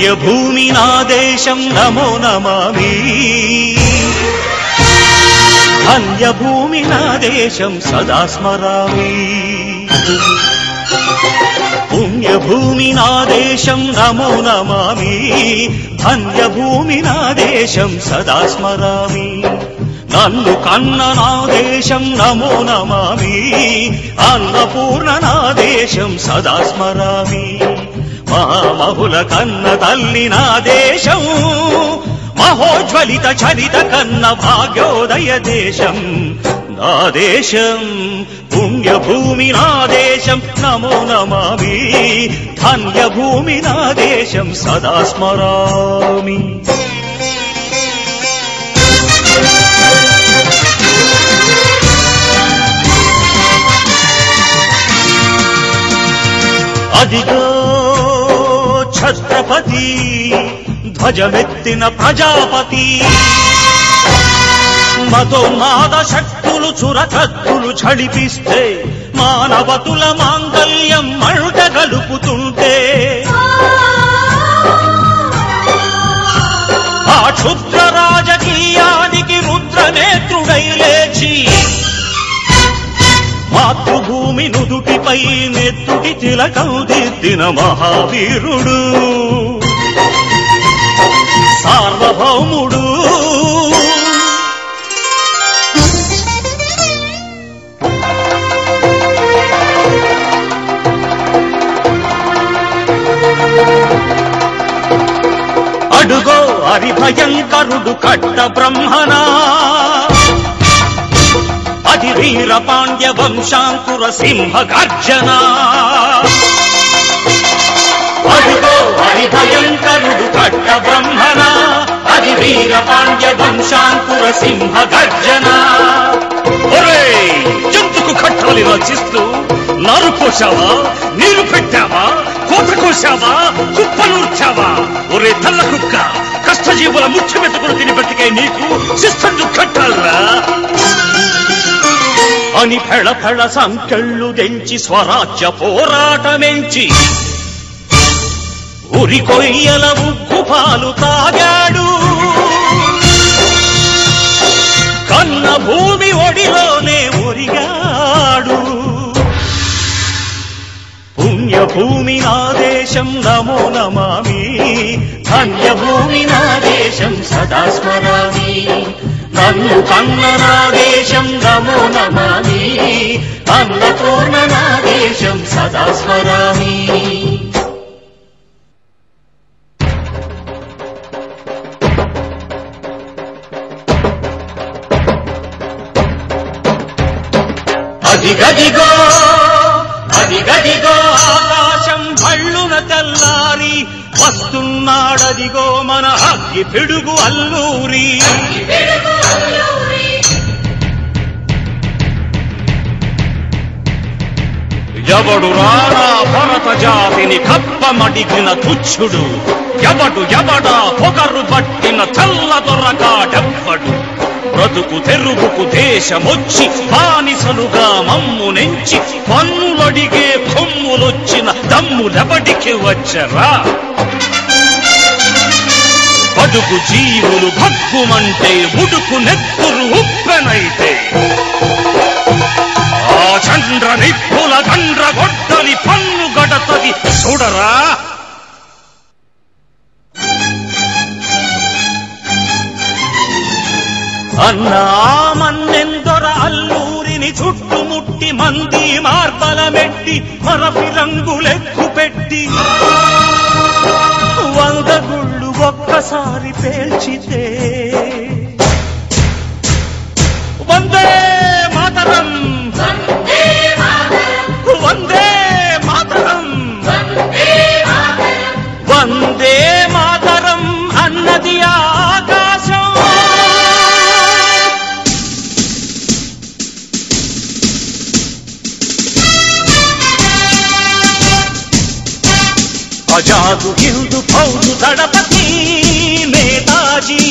పుణ్యభూమి నా దేశం నమో నమామి ధన్యభూమి నా దేశం సదా స్మరామి పుణ్యభూమి నా దేశం నమో నమామి ధన్యభూమి నా దేశం సదా స్మరామి నన్ను కన్న నా దేశం నమో నమామి అన్నపూర్ణ నా దేశం సదా స్మరామి మహామహుల కన్న తల్లి నా దేశం మహోజ్వలిత చరిత కన్న భాగ్యోదయ దేశం నా దేశం పుణ్యభూమి నా దేశం నమో నమామి ధన్యభూమి నా దేశం సదా స్మరామి అదిగో ఛత్రపతి ధ్వజమెత్తిన ప్రజాపతి మతోన్మాద శక్తులు చురకత్తులు ఝడిపిస్తే మానవతుల మాంగల్యం మంట గలుపుతుంటే ఆ క్షుద్ర రాజకీయానికి రుద్రనేత్రుడై లేచి మాతృభూమి నుదుటిపై నెత్తుటి తిలకం దిద్దిన మహావీరుడు సార్వభౌముడు అడుగో హరిభయంకరుడు కట్ట బ్రహ్మనా అది వీర పాండ్య వంశాంకుర సింహ గర్జన అడుగో హరిభయంకరుడు కట్ట బ్రహ్మణ అది వీర పాండ్య వంశాంకుర సింహ గర్జన ఒరే జంతుకు కట్టలు రచిస్తూ నారు పోసావా నీరు పెట్టావా కోత కోసావా కుప్పనూర్చావా ఒరే తల్ల కుక్క కష్టజీవుల ముఖ్యమెత్తుకుని తిని బ్రతికే నీకు శిస్తందు కట్టాలరా అని ఫెళ ఫెళ సంకెళ్ళు తెంచి స్వరాజ్య పోరాటమెంచి ఉరి కొయ్యల ఉగ్గు పాలు తాగాడు కన్న భూమి ఒడిలోనే ఒరిగాడు పుణ్యభూమి నా దేశం నమో నమామి ధన్యభూమి నా దేశం సదా స్మరామి నన్ను కన్న నా దేశం నమో నమామి అన్నపూర్ణ నా దేశం సదా స్మరామి అదిగదిగో అదిగదిగో ఆకాశం భళ్ళున తెల్లారి వస్తున్నాడదిగో మన అగ్గి పిడుగు అల్లూరి ఎవడు రారా భరత జాతిని కప్పమడిగిన తుచ్చుడు ఎవడా పొగరు పట్టిన చల్ల దొరగాడెవ్వడు బ్రతుకు తెరుగుకు దేశమొచ్చి బానిసలుగా మమ్ము నెంచి పన్నులడిగే కొమ్ములొచ్చిన దమ్ములెవడికి వచ్చరా బడుగు జీవులు భగ్గుమంటే ఉడుకు నెత్తురు ఉప్పెనైతే ఆ చంద్ర నిప్పుల గండ్ర గొడ్డలి పన్ను గడతది చూడరా అన్నా మన్నెందొర అల్లూరిని చుట్టుముట్టి మంది మార్బలమెట్టి మరపి రంగులెక్కు పెట్టి 100 గుళ్ళు ఒక్కసారి పేల్చితే వందే మాతరం వందే మాతరం వందే మాతరం అన్నది ఆకాశం ఆజాదు హిందూ ఫౌజు దళపతి నేతాజీ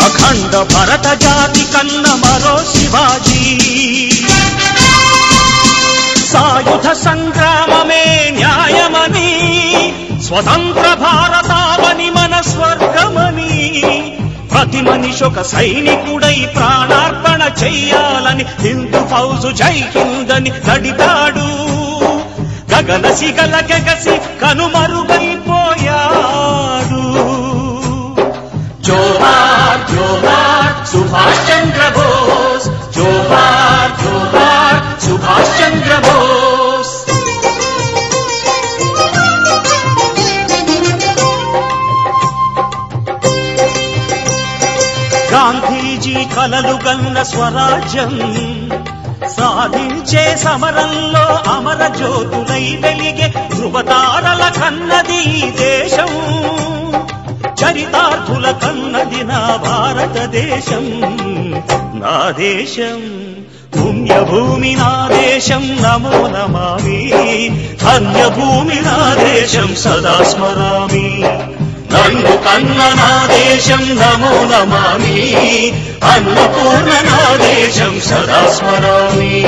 అఖండ భరత జాతి కన్న మరో శివాజీ సాయుధ సంగ్రామమే న్యాయమని స్వతంత్ర భారతావని మన స్వర్గమని ప్రతి మనిషి ఒక సైనికుడై ప్రాణార్పణ చెయ్యాలని హిందూ ఫౌజు జై హిందని నడిపాడు. గగన సిగల గగసి కనుమరుగైపోయాడు. జోహార్ జోహార్ సుభాష్ చంద్ర బోస్, జోహార్ జోహార్ సుభాష్ చంద్ర బోస్. గాంధీజీ కలలు గన్న స్వరాజ్యం సాధించే సమరంలో అమర జ్యోతులై వెలిగే ధృవతారల కన్నది ఈ దేశం. చరితార్థుల కన్నది నా భారతదేశం. నా దేశం పుణ్యభూమి నా దేశం నమో నమామి. ధన్యభూమి నా దేశం సదా స్మరామి. నన్ను కన్న నా దేశం నమో నమామి. అన్నపూర్ణ నా దేశం సదా స్మరామి.